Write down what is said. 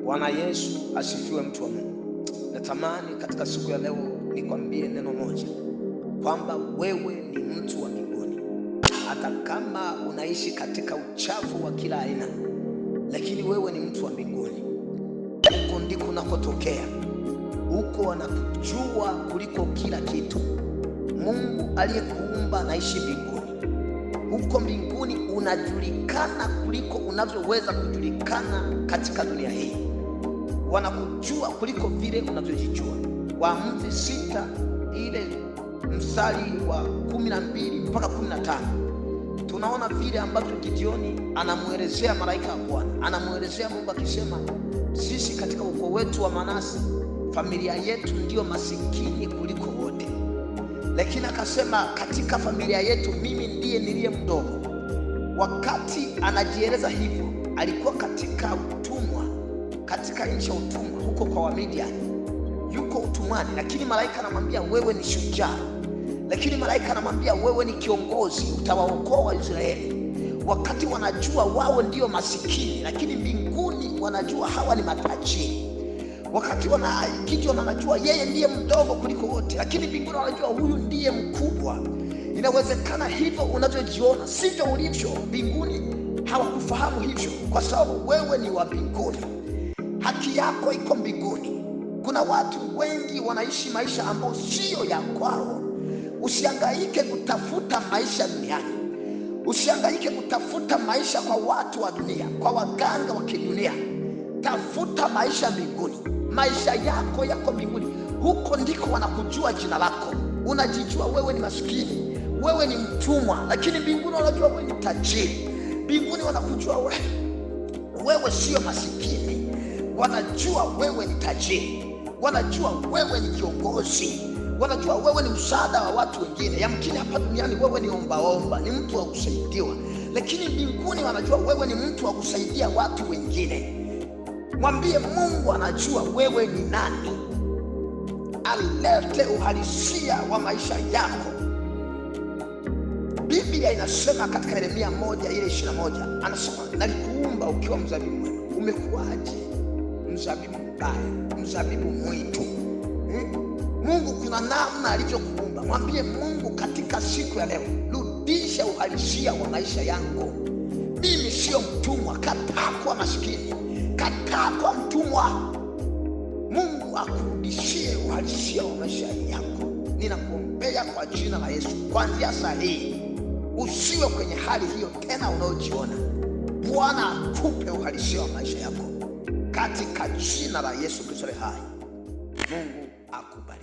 Bwana Yesu asifiwe, mtu wa Mungu. Natamani katika siku ya leo nikwambie neno moja, kwamba wewe ni mtu wa mbinguni. Hata kama unaishi katika uchafu wa kila aina, lakini wewe ni mtu wa mbinguni. Huko ndiko unakotokea, huko wanakujua kuliko kila kitu. Mungu aliyekuumba anaishi mbinguni. Huko mbinguni unajulikana kuliko unavyoweza kujulikana katika dunia hii. Wanakujua kuliko vile unavyojijua. Waamuzi 6 ile mstari wa 12 mpaka 15, tunaona vile ambavyo Gideoni anamuelezea malaika wa Bwana, anamuelezea Mungu akisema, sisi katika ukoo wetu wa Manase, familia yetu ndiyo masikini kuliko wote, lakini akasema katika familia yetu mimi ndiye niliye mdogo. Wakati anajieleza hivyo, alikuwa katika utumwa, katika nchi ya utumwa huko kwa Wamidiani, yuko utumwani, lakini malaika anamwambia wewe ni shujaa, lakini malaika anamwambia wewe ni kiongozi, utawaokoa Israeli. Wakati wanajua wao ndio masikini, lakini mbinguni wanajua hawa ni matajiri. Wakati Gideoni anajua yeye ndiye mdogo kuliko wote, lakini mbinguni wanajua huyu ndiye mkubwa. Inawezekana hivyo unavyojiona sivyo ulivyo. Mbinguni hawakufahamu hivyo, kwa sababu wewe ni wa mbinguni. Haki yako iko mbinguni. Kuna watu wengi wanaishi maisha ambayo sio ya kwao. Usihangaike kutafuta maisha duniani. Usihangaike kutafuta maisha kwa watu wa dunia, kwa waganga wa kidunia. Tafuta maisha mbinguni. Maisha yako yako mbinguni. Huko ndiko wanakujua jina lako. Unajijua wewe ni maskini, wewe ni mtumwa, lakini mbinguni wanajua wewe ni tajiri. Mbinguni wanakujua wewe sio masikini, wanajua wewe ni tajiri, wanajua wewe ni kiongozi, wanajua wewe ni msaada wa watu wengine. Yamkini hapa duniani wewe ni ombaomba, ni mtu wa kusaidiwa, lakini mbinguni wanajua wewe ni mtu wa kusaidia watu wengine. Mwambie Mungu anajua wewe ni nani, alete uhalisia wa maisha yako. Biblia inasema katika Yeremia 1:21, anasema nalikuumba ukiwa mzabibu mwema, umekuwaje mzabibu mbaya, mzabibu mwitu? Mungu kuna namna alivyokuumba. Mwambie Mungu katika siku ya leo, rudisha uhalisia wa maisha yangu. Mimi sio mtumwa, kataa kuwa maskini, kataa kuwa mtumwa. Mungu akurudishie uhalisia wa maisha yako. Ninakuombea kwa jina la Yesu, kuanzia saa hii usiwe kwenye hali hiyo tena unayojiona. Bwana akupe uhalisia wa maisha yako katika jina la Yesu Kristo hai. Mungu akubariki.